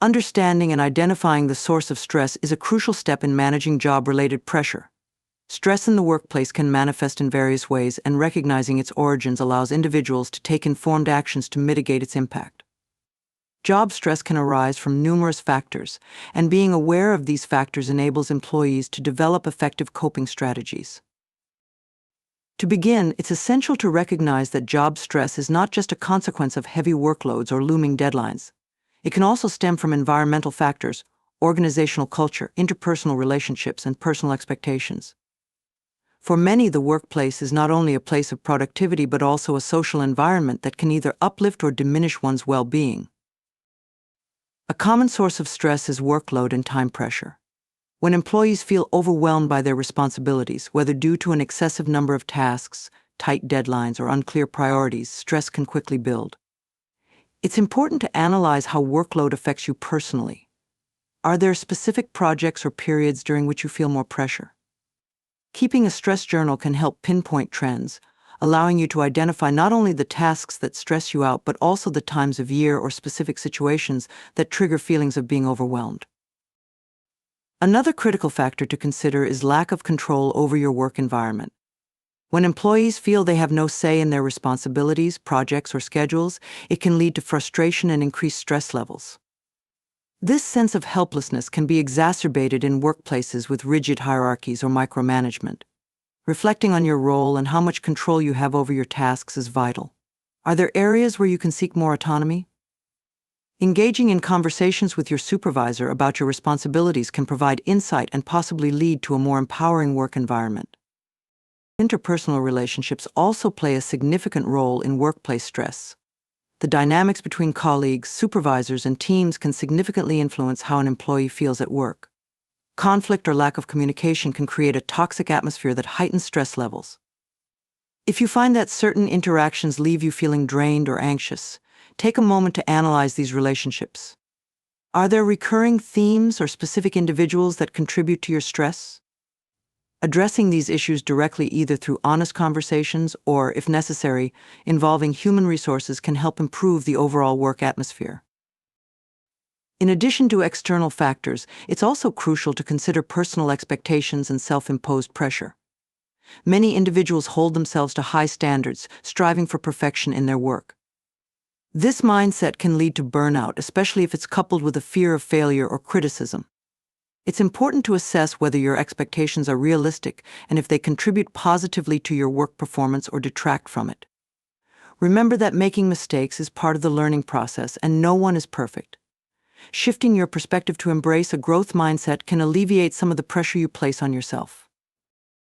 Understanding and identifying the source of stress is a crucial step in managing job-related pressure. Stress in the workplace can manifest in various ways, and recognizing its origins allows individuals to take informed actions to mitigate its impact. Job stress can arise from numerous factors, and being aware of these factors enables employees to develop effective coping strategies. To begin, it's essential to recognize that job stress is not just a consequence of heavy workloads or looming deadlines. It can also stem from environmental factors, organizational culture, interpersonal relationships, and personal expectations. For many, the workplace is not only a place of productivity but also a social environment that can either uplift or diminish one's well-being. A common source of stress is workload and time pressure. When employees feel overwhelmed by their responsibilities, whether due to an excessive number of tasks, tight deadlines, or unclear priorities, stress can quickly build. It's important to analyze how workload affects you personally. Are there specific projects or periods during which you feel more pressure? Keeping a stress journal can help pinpoint trends, allowing you to identify not only the tasks that stress you out, but also the times of year or specific situations that trigger feelings of being overwhelmed. Another critical factor to consider is lack of control over your work environment. When employees feel they have no say in their responsibilities, projects, or schedules, it can lead to frustration and increased stress levels. This sense of helplessness can be exacerbated in workplaces with rigid hierarchies or micromanagement. Reflecting on your role and how much control you have over your tasks is vital. Are there areas where you can seek more autonomy? Engaging in conversations with your supervisor about your responsibilities can provide insight and possibly lead to a more empowering work environment. Interpersonal relationships also play a significant role in workplace stress. The dynamics between colleagues, supervisors, and teams can significantly influence how an employee feels at work. Conflict or lack of communication can create a toxic atmosphere that heightens stress levels. If you find that certain interactions leave you feeling drained or anxious, take a moment to analyze these relationships. Are there recurring themes or specific individuals that contribute to your stress? Addressing these issues directly, either through honest conversations or, if necessary, involving human resources, can help improve the overall work atmosphere. In addition to external factors, it's also crucial to consider personal expectations and self-imposed pressure. Many individuals hold themselves to high standards, striving for perfection in their work. This mindset can lead to burnout, especially if it's coupled with a fear of failure or criticism. It's important to assess whether your expectations are realistic and if they contribute positively to your work performance or detract from it. Remember that making mistakes is part of the learning process and no one is perfect. Shifting your perspective to embrace a growth mindset can alleviate some of the pressure you place on yourself.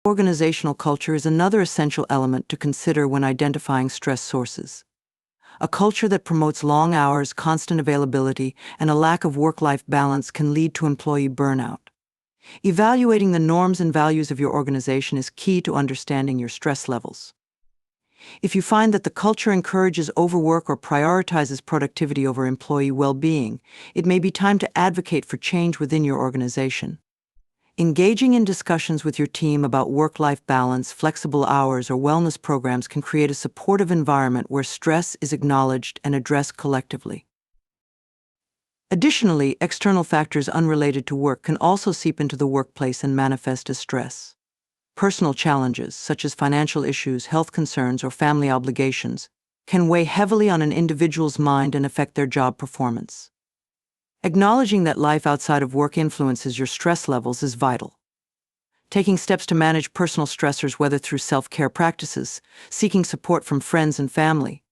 Organizational culture is another essential element to consider when identifying stress sources. A culture that promotes long hours, constant availability, and a lack of work-life balance can lead to employee burnout. Evaluating the norms and values of your organization is key to understanding your stress levels. If you find that the culture encourages overwork or prioritizes productivity over employee well-being, it may be time to advocate for change within your organization. Engaging in discussions with your team about work-life balance, flexible hours, or wellness programs can create a supportive environment where stress is acknowledged and addressed collectively. Additionally, external factors unrelated to work can also seep into the workplace and manifest as stress. Personal challenges, such as financial issues, health concerns, or family obligations, can weigh heavily on an individual's mind and affect their job performance. Acknowledging that life outside of work influences your stress levels is vital. Taking steps to manage personal stressors, whether through self-care practices, seeking support from friends and family,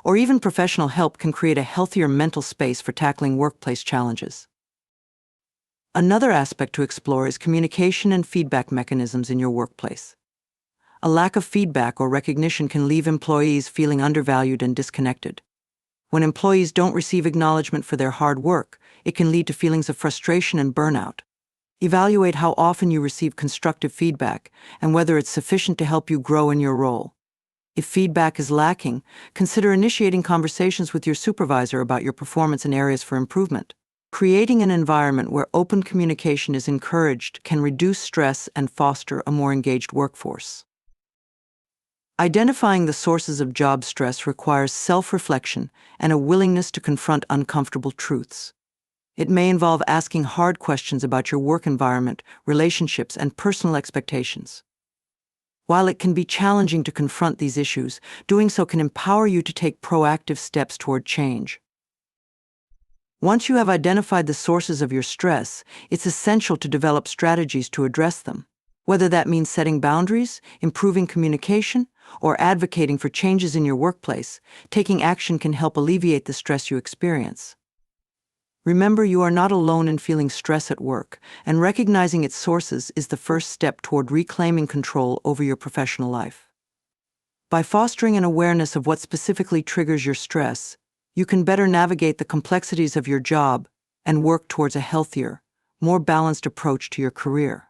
or even professional help, can create a healthier mental space for tackling workplace challenges. Another aspect to explore is communication and feedback mechanisms in your workplace. A lack of feedback or recognition can leave employees feeling undervalued and disconnected. When employees don't receive acknowledgement for their hard work, it can lead to feelings of frustration and burnout. Evaluate how often you receive constructive feedback and whether it's sufficient to help you grow in your role. If feedback is lacking, consider initiating conversations with your supervisor about your performance and areas for improvement. Creating an environment where open communication is encouraged can reduce stress and foster a more engaged workforce. Identifying the sources of job stress requires self-reflection and a willingness to confront uncomfortable truths. It may involve asking hard questions about your work environment, relationships, and personal expectations. While it can be challenging to confront these issues, doing so can empower you to take proactive steps toward change. Once you have identified the sources of your stress, it's essential to develop strategies to address them. Whether that means setting boundaries, improving communication, or advocating for changes in your workplace, taking action can help alleviate the stress you experience. Remember, you are not alone in feeling stress at work, and recognizing its sources is the first step toward reclaiming control over your professional life. By fostering an awareness of what specifically triggers your stress, you can better navigate the complexities of your job and work towards a healthier, more balanced approach to your career.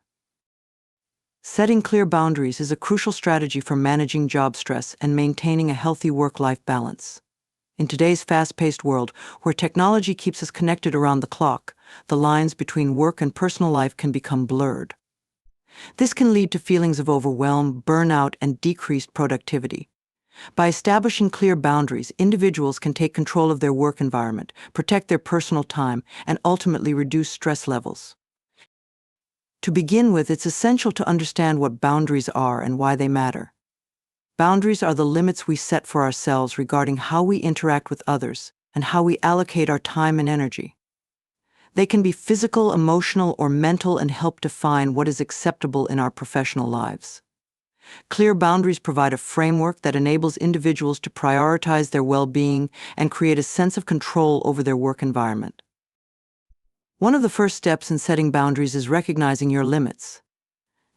Setting clear boundaries is a crucial strategy for managing job stress and maintaining a healthy work-life balance. In today's fast-paced world, where technology keeps us connected around the clock, the lines between work and personal life can become blurred. This can lead to feelings of overwhelm, burnout, and decreased productivity. By establishing clear boundaries, individuals can take control of their work environment, protect their personal time, and ultimately reduce stress levels. To begin with, it's essential to understand what boundaries are and why they matter. Boundaries are the limits we set for ourselves regarding how we interact with others and how we allocate our time and energy. They can be physical, emotional, or mental and help define what is acceptable in our professional lives. Clear boundaries provide a framework that enables individuals to prioritize their well-being and create a sense of control over their work environment. One of the first steps in setting boundaries is recognizing your limits.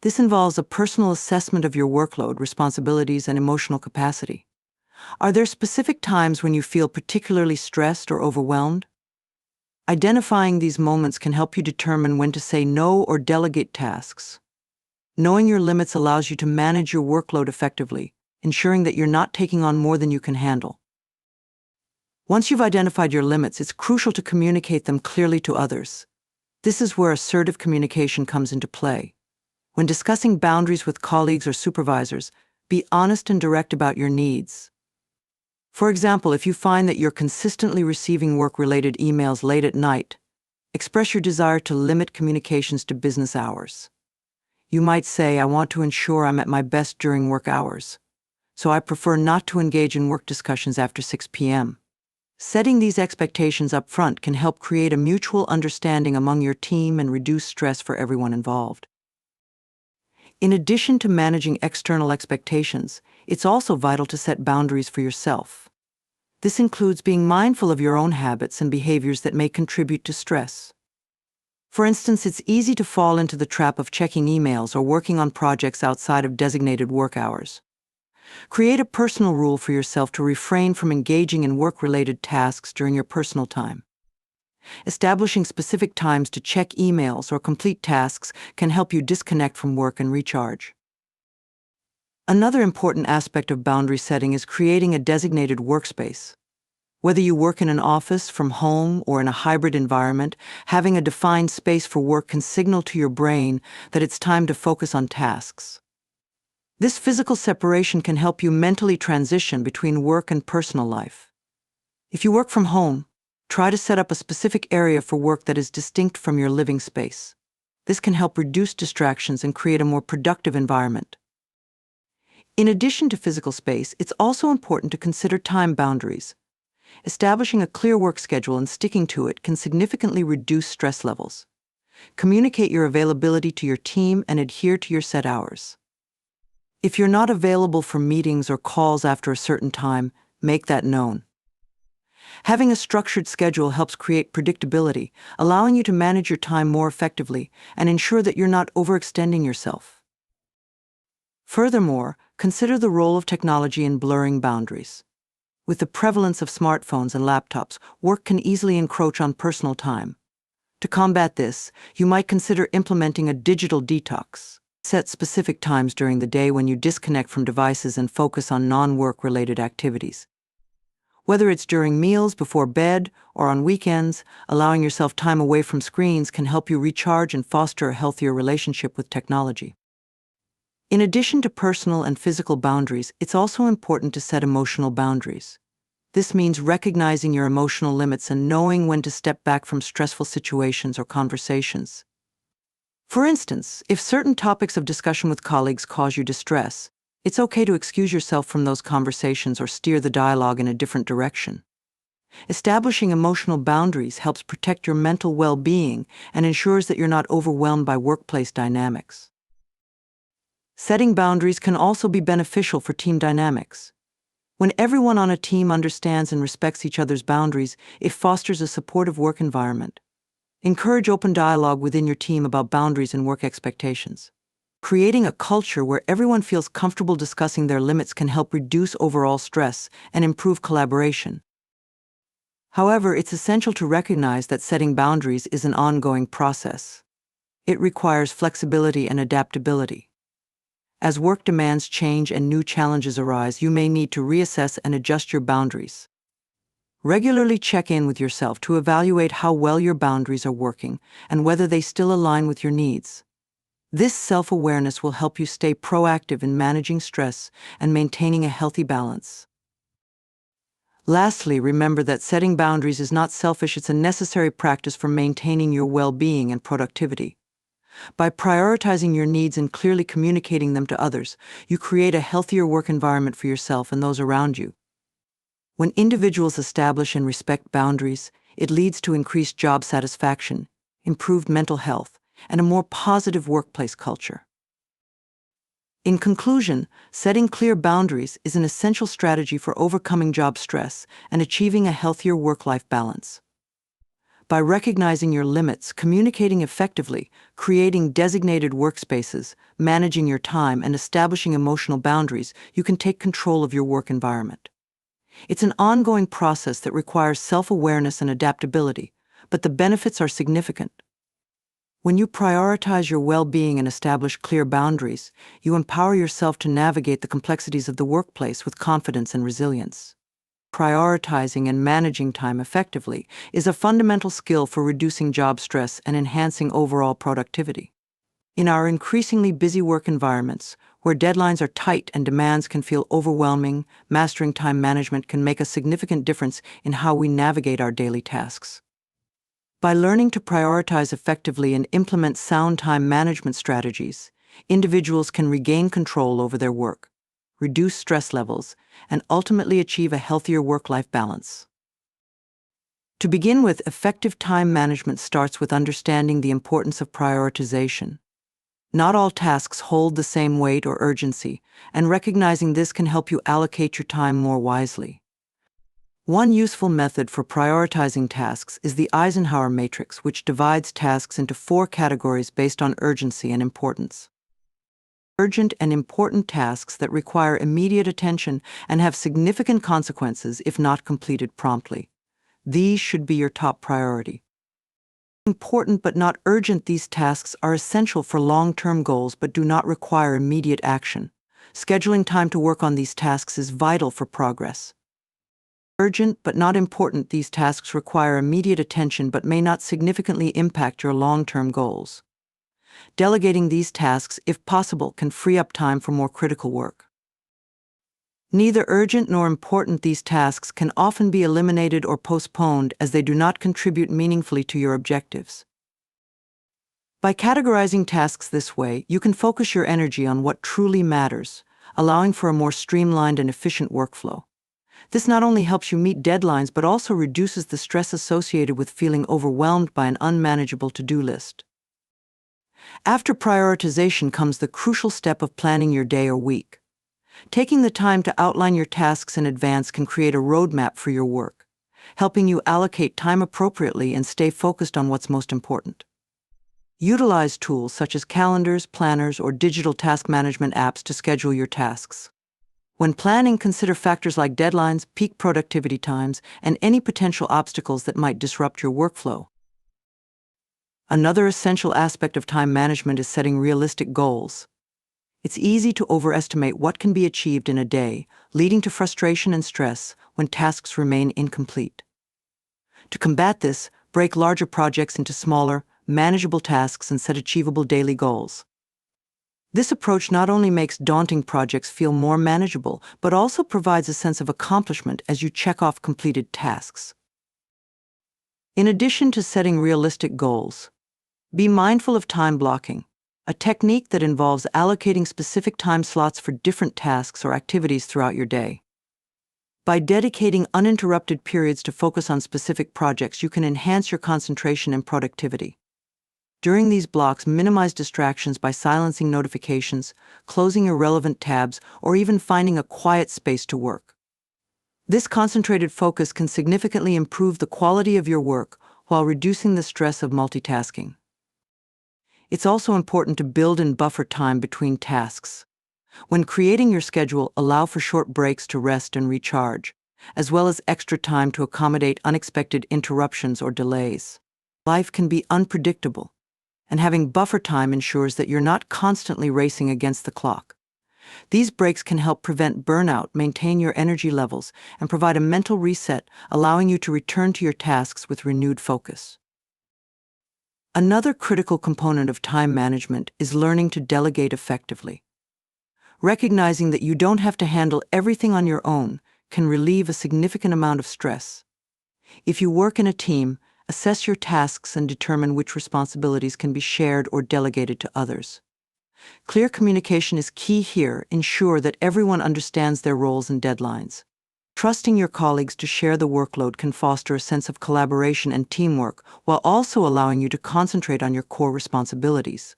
This involves a personal assessment of your workload, responsibilities, and emotional capacity. Are there specific times when you feel particularly stressed or overwhelmed? Identifying these moments can help you determine when to say no or delegate tasks. Knowing your limits allows you to manage your workload effectively, ensuring that you're not taking on more than you can handle. Once you've identified your limits, it's crucial to communicate them clearly to others. This is where assertive communication comes into play. When discussing boundaries with colleagues or supervisors, be honest and direct about your needs. For example, if you find that you're consistently receiving work-related emails late at night, express your desire to limit communications to business hours. You might say, "I want to ensure I'm at my best during work hours, so I prefer not to engage in work discussions after 6 p.m. Setting these expectations up front can help create a mutual understanding among your team and reduce stress for everyone involved. In addition to managing external expectations, it's also vital to set boundaries for yourself. This includes being mindful of your own habits and behaviors that may contribute to stress. For instance, it's easy to fall into the trap of checking emails or working on projects outside of designated work hours. Create a personal rule for yourself to refrain from engaging in work-related tasks during your personal time. Establishing specific times to check emails or complete tasks can help you disconnect from work and recharge. Another important aspect of boundary setting is creating a designated workspace. Whether you work in an office, from home, or in a hybrid environment, having a defined space for work can signal to your brain that it's time to focus on tasks. This physical separation can help you mentally transition between work and personal life. If you work from home, try to set up a specific area for work that is distinct from your living space. This can help reduce distractions and create a more productive environment. In addition to physical space, it's also important to consider time boundaries. Establishing a clear work schedule and sticking to it can significantly reduce stress levels. Communicate your availability to your team and adhere to your set hours. If you're not available for meetings or calls after a certain time, make that known. Having a structured schedule helps create predictability, allowing you to manage your time more effectively and ensure that you're not overextending yourself. Furthermore, consider the role of technology in blurring boundaries. With the prevalence of smartphones and laptops, work can easily encroach on personal time. To combat this, you might consider implementing a digital detox. Set specific times during the day when you disconnect from devices and focus on non-work-related activities. Whether it's during meals, before bed, or on weekends, allowing yourself time away from screens can help you recharge and foster a healthier relationship with technology. In addition to personal and physical boundaries, it's also important to set emotional boundaries. This means recognizing your emotional limits and knowing when to step back from stressful situations or conversations. For instance, if certain topics of discussion with colleagues cause you distress, it's okay to excuse yourself from those conversations or steer the dialogue in a different direction. Establishing emotional boundaries helps protect your mental well-being and ensures that you're not overwhelmed by workplace dynamics. Setting boundaries can also be beneficial for team dynamics. When everyone on a team understands and respects each other's boundaries, it fosters a supportive work environment. Encourage open dialogue within your team about boundaries and work expectations. Creating a culture where everyone feels comfortable discussing their limits can help reduce overall stress and improve collaboration. However, it's essential to recognize that setting boundaries is an ongoing process. It requires flexibility and adaptability. As work demands change and new challenges arise, you may need to reassess and adjust your boundaries. Regularly check in with yourself to evaluate how well your boundaries are working and whether they still align with your needs. This self-awareness will help you stay proactive in managing stress and maintaining a healthy balance. Lastly, remember that setting boundaries is not selfish, it's a necessary practice for maintaining your well-being and productivity. By prioritizing your needs and clearly communicating them to others, you create a healthier work environment for yourself and those around you. When individuals establish and respect boundaries, it leads to increased job satisfaction, improved mental health, and a more positive workplace culture. In conclusion, setting clear boundaries is an essential strategy for overcoming job stress and achieving a healthier work-life balance. By recognizing your limits, communicating effectively, creating designated workspaces, managing your time, and establishing emotional boundaries, you can take control of your work environment. It's an ongoing process that requires self-awareness and adaptability, but the benefits are significant. When you prioritize your well-being and establish clear boundaries, you empower yourself to navigate the complexities of the workplace with confidence and resilience. Prioritizing and managing time effectively is a fundamental skill for reducing job stress and enhancing overall productivity. In our increasingly busy work environments, where deadlines are tight and demands can feel overwhelming, mastering time management can make a significant difference in how we navigate our daily tasks. By learning to prioritize effectively and implement sound time management strategies, individuals can regain control over their work, reduce stress levels, and ultimately achieve a healthier work-life balance. To begin with, effective time management starts with understanding the importance of prioritization. Not all tasks hold the same weight or urgency, and recognizing this can help you allocate your time more wisely. One useful method for prioritizing tasks is the Eisenhower matrix, which divides tasks into 4 categories based on urgency and importance. Urgent and important tasks that require immediate attention and have significant consequences if not completed promptly. These should be your top priority. Important but not urgent, these tasks are essential for long-term goals but do not require immediate action. Scheduling time to work on these tasks is vital for progress. Urgent but not important, these tasks require immediate attention but may not significantly impact your long-term goals. Delegating these tasks, if possible, can free up time for more critical work. Neither urgent nor important, these tasks can often be eliminated or postponed as they do not contribute meaningfully to your objectives. By categorizing tasks this way, you can focus your energy on what truly matters, allowing for a more streamlined and efficient workflow. This not only helps you meet deadlines but also reduces the stress associated with feeling overwhelmed by an unmanageable to-do list. After prioritization comes the crucial step of planning your day or week. Taking the time to outline your tasks in advance can create a roadmap for your work, helping you allocate time appropriately and stay focused on what's most important. Utilize tools such as calendars, planners, or digital task management apps to schedule your tasks. When planning, consider factors like deadlines, peak productivity times, and any potential obstacles that might disrupt your workflow. Another essential aspect of time management is setting realistic goals. It's easy to overestimate what can be achieved in a day, leading to frustration and stress when tasks remain incomplete. To combat this, break larger projects into smaller, manageable tasks and set achievable daily goals. This approach not only makes daunting projects feel more manageable, but also provides a sense of accomplishment as you check off completed tasks. In addition to setting realistic goals, be mindful of time blocking, a technique that involves allocating specific time slots for different tasks or activities throughout your day. By dedicating uninterrupted periods to focus on specific projects, you can enhance your concentration and productivity. During these blocks, minimize distractions by silencing notifications, closing irrelevant tabs, or even finding a quiet space to work. This concentrated focus can significantly improve the quality of your work while reducing the stress of multitasking. It's also important to build and buffer time between tasks. When creating your schedule, allow for short breaks to rest and recharge, as well as extra time to accommodate unexpected interruptions or delays. Life can be unpredictable, and having buffer time ensures that you're not constantly racing against the clock. These breaks can help prevent burnout, maintain your energy levels, and provide a mental reset, allowing you to return to your tasks with renewed focus. Another critical component of time management is learning to delegate effectively. Recognizing that you don't have to handle everything on your own can relieve a significant amount of stress. If you work in a team, assess your tasks and determine which responsibilities can be shared or delegated to others. Clear communication is key here. Ensure that everyone understands their roles and deadlines. Trusting your colleagues to share the workload can foster a sense of collaboration and teamwork, while also allowing you to concentrate on your core responsibilities.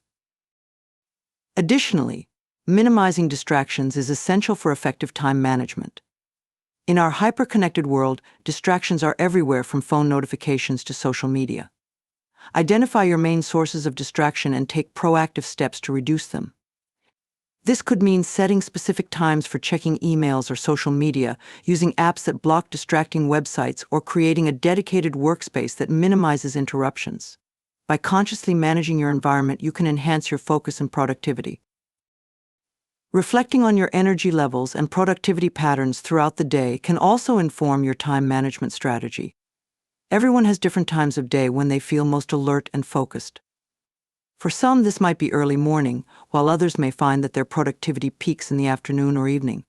Additionally, minimizing distractions is essential for effective time management. In our hyper-connected world, distractions are everywhere, from phone notifications to social media. Identify your main sources of distraction and take proactive steps to reduce them. This could mean setting specific times for checking emails or social media, using apps that block distracting websites, or creating a dedicated workspace that minimizes interruptions. By consciously managing your environment, you can enhance your focus and productivity. Reflecting on your energy levels and productivity patterns throughout the day can also inform your time management strategy. Everyone has different times of day when they feel most alert and focused. For some, this might be early morning, while others may find that their productivity peaks in the afternoon or evening.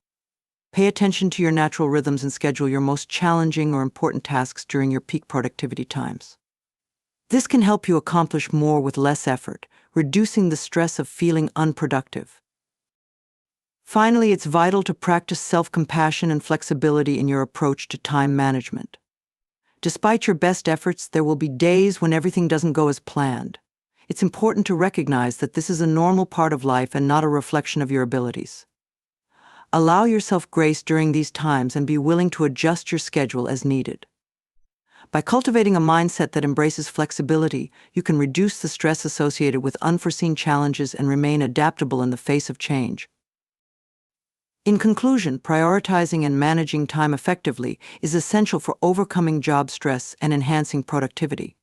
Pay attention to your natural rhythms and schedule your most challenging or important tasks during your peak productivity times. This can help you accomplish more with less effort, reducing the stress of feeling unproductive. Finally, it's vital to practice self-compassion and flexibility in your approach to time management. Despite your best efforts, there will be days when everything doesn't go as planned. It's important to recognize that this is a normal part of life and not a reflection of your abilities. Allow yourself grace during these times and be willing to adjust your schedule as needed. By cultivating a mindset that embraces flexibility, you can reduce the stress associated with unforeseen challenges and remain adaptable in the face of change. In conclusion, prioritizing and managing time effectively is essential for overcoming job stress and enhancing productivity.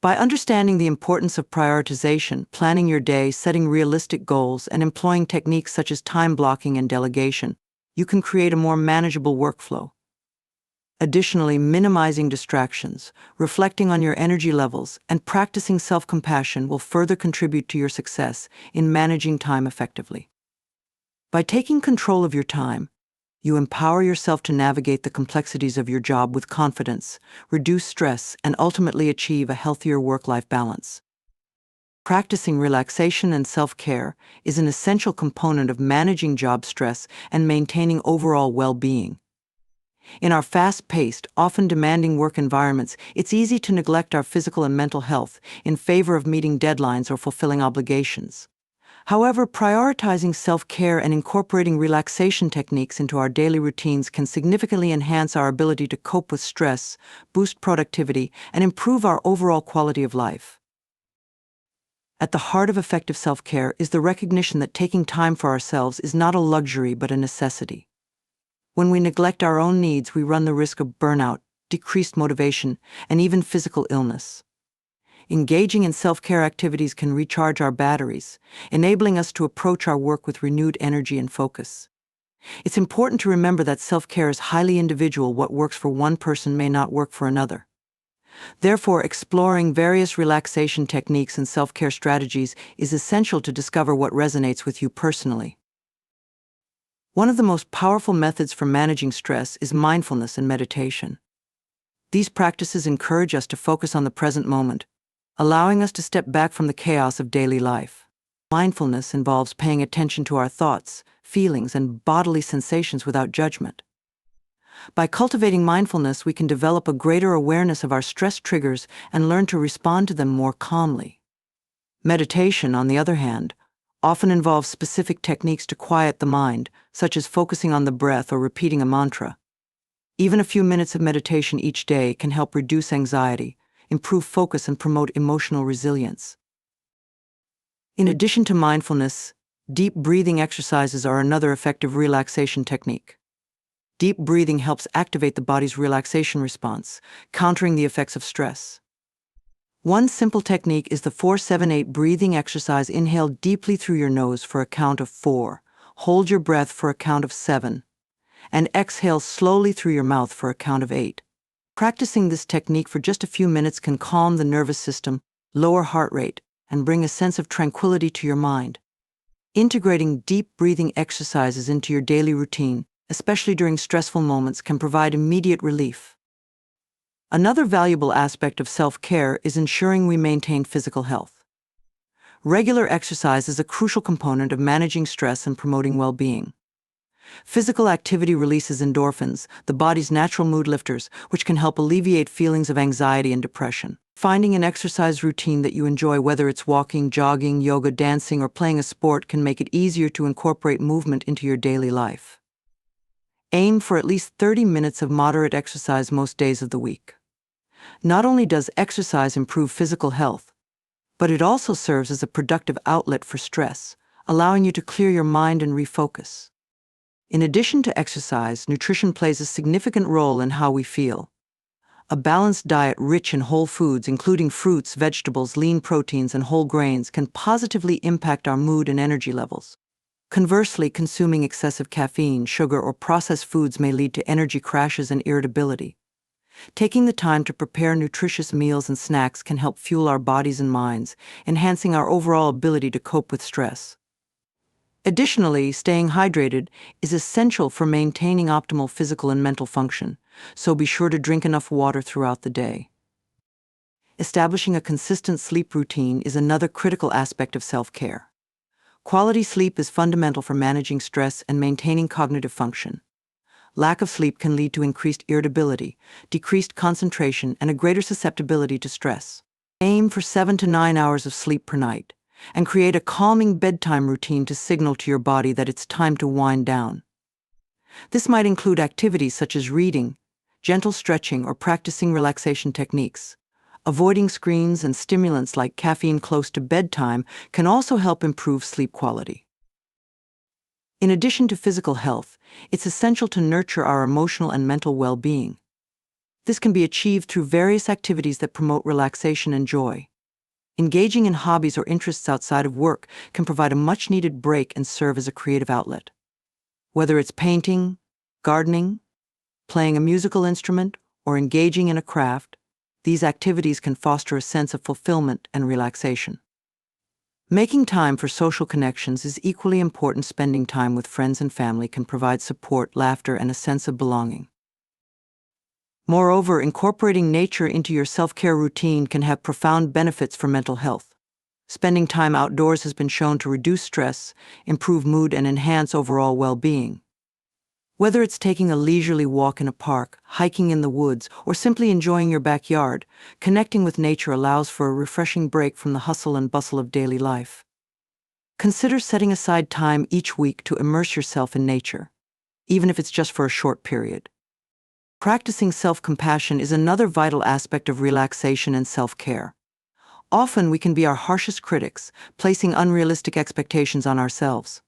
By understanding the importance of prioritization, planning your day, setting realistic goals, and employing techniques such as time blocking and delegation, you can create a more manageable workflow. Additionally, minimizing distractions, reflecting on your energy levels, and practicing self-compassion will further contribute to your success in managing time effectively. By taking control of your time, you empower yourself to navigate the complexities of your job with confidence, reduce stress, and ultimately achieve a healthier work-life balance. Practicing relaxation and self-care is an essential component of managing job stress and maintaining overall well-being. In our fast-paced, often demanding work environments, it's easy to neglect our physical and mental health in favor of meeting deadlines or fulfilling obligations. However, prioritizing self-care and incorporating relaxation techniques into our daily routines can significantly enhance our ability to cope with stress, boost productivity, and improve our overall quality of life. At the heart of effective self-care is the recognition that taking time for ourselves is not a luxury but a necessity. When we neglect our own needs, we run the risk of burnout, decreased motivation, and even physical illness. Engaging in self-care activities can recharge our batteries, enabling us to approach our work with renewed energy and focus. It's important to remember that self-care is highly individual. What works for one person may not work for another. Therefore, exploring various relaxation techniques and self-care strategies is essential to discover what resonates with you personally. One of the most powerful methods for managing stress is mindfulness and meditation. These practices encourage us to focus on the present moment, allowing us to step back from the chaos of daily life. Mindfulness involves paying attention to our thoughts, feelings, and bodily sensations without judgment. By cultivating mindfulness, we can develop a greater awareness of our stress triggers and learn to respond to them more calmly. Meditation, on the other hand, often involves specific techniques to quiet the mind, such as focusing on the breath or repeating a mantra. Even a few minutes of meditation each day can help reduce anxiety, improve focus, and promote emotional resilience. In addition to mindfulness, deep breathing exercises are another effective relaxation technique. Deep breathing helps activate the body's relaxation response, countering the effects of stress. One simple technique is the 4-7-8 breathing exercise. Inhale deeply through your nose for a count of 4, hold your breath for a count of 7, and exhale slowly through your mouth for a count of 8. Practicing this technique for just a few minutes can calm the nervous system, lower heart rate, and bring a sense of tranquility to your mind. Integrating deep breathing exercises into your daily routine, especially during stressful moments, can provide immediate relief. Another valuable aspect of self-care is ensuring we maintain physical health. Regular exercise is a crucial component of managing stress and promoting well-being. Physical activity releases endorphins, the body's natural mood lifters, which can help alleviate feelings of anxiety and depression. Finding an exercise routine that you enjoy, whether it's walking, jogging, yoga, dancing, or playing a sport, can make it easier to incorporate movement into your daily life. Aim for at least 30 minutes of moderate exercise most days of the week. Not only does exercise improve physical health, but it also serves as a productive outlet for stress, allowing you to clear your mind and refocus. In addition to exercise, nutrition plays a significant role in how we feel. A balanced diet rich in whole foods, including fruits, vegetables, lean proteins, and whole grains, can positively impact our mood and energy levels. Conversely, consuming excessive caffeine, sugar, or processed foods may lead to energy crashes and irritability. Taking the time to prepare nutritious meals and snacks can help fuel our bodies and minds, enhancing our overall ability to cope with stress. Additionally, staying hydrated is essential for maintaining optimal physical and mental function, so be sure to drink enough water throughout the day. Establishing a consistent sleep routine is another critical aspect of self-care. Quality sleep is fundamental for managing stress and maintaining cognitive function. Lack of sleep can lead to increased irritability, decreased concentration, and a greater susceptibility to stress. Aim for 7 to 9 hours of sleep per night, and create a calming bedtime routine to signal to your body that it's time to wind down. This might include activities such as reading, gentle stretching, or practicing relaxation techniques. Avoiding screens and stimulants like caffeine close to bedtime can also help improve sleep quality. In addition to physical health, it's essential to nurture our emotional and mental well-being. This can be achieved through various activities that promote relaxation and joy. Engaging in hobbies or interests outside of work can provide a much-needed break and serve as a creative outlet. Whether it's painting, gardening, playing a musical instrument, or engaging in a craft, these activities can foster a sense of fulfillment and relaxation. Making time for social connections is equally important. Spending time with friends and family can provide support, laughter, and a sense of belonging. Moreover, incorporating nature into your self-care routine can have profound benefits for mental health. Spending time outdoors has been shown to reduce stress, improve mood, and enhance overall well-being. Whether it's taking a leisurely walk in a park, hiking in the woods, or simply enjoying your backyard, connecting with nature allows for a refreshing break from the hustle and bustle of daily life. Consider setting aside time each week to immerse yourself in nature, even if it's just for a short period. Practicing self-compassion is another vital aspect of relaxation and self-care. Often we can be our harshest critics, placing unrealistic expectations on ourselves.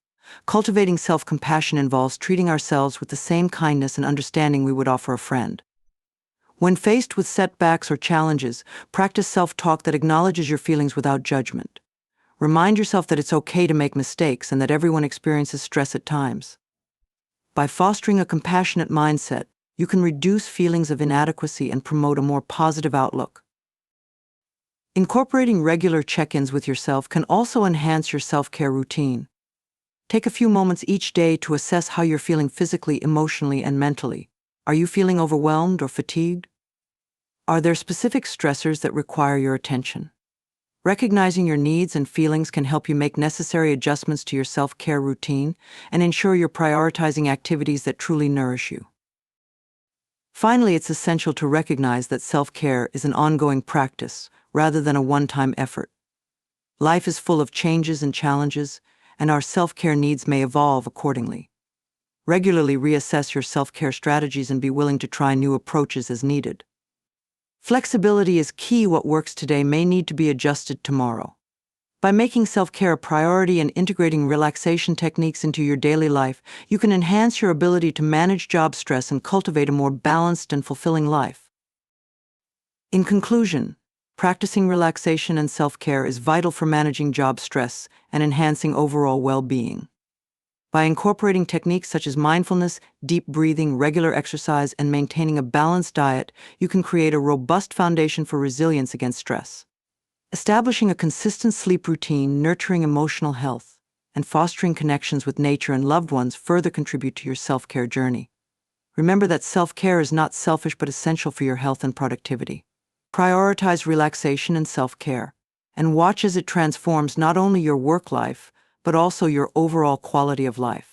Cultivating self-compassion involves treating ourselves with the same kindness and understanding we would offer a friend. When faced with setbacks or challenges, practice self-talk that acknowledges your feelings without judgment. Remind yourself that it's okay to make mistakes and that everyone experiences stress at times. By fostering a compassionate mindset, You can reduce feelings of inadequacy and promote a more positive outlook. Incorporating regular check-ins with yourself can also enhance your self-care routine. Take a few moments each day to assess how you're feeling physically, emotionally, and mentally. Are you feeling overwhelmed or fatigued? Are there specific stressors that require your attention? Recognizing your needs and feelings can help you make necessary adjustments to your self-care routine and ensure you're prioritizing activities that truly nourish you. Finally, it's essential to recognize that self-care is an ongoing practice rather than a one-time effort. Life is full of changes and challenges, and our self-care needs may evolve accordingly. Regularly reassess your self-care strategies and be willing to try new approaches as needed. Flexibility is key. What works today may need to be adjusted tomorrow. By making self-care a priority and integrating relaxation techniques into your daily life, you can enhance your ability to manage job stress and cultivate a more balanced and fulfilling life. In conclusion, practicing relaxation and self-care is vital for managing job stress and enhancing overall well-being. By incorporating techniques such as mindfulness, deep breathing, regular exercise, and maintaining a balanced diet, you can create a robust foundation for resilience against stress. Establishing a consistent sleep routine, nurturing emotional health, and fostering connections with nature and loved ones further contribute to your self-care journey. Remember that self-care is not selfish but essential for your health and productivity. Prioritize relaxation and self-care, and watch as it transforms not only your work life, but also your overall quality of life.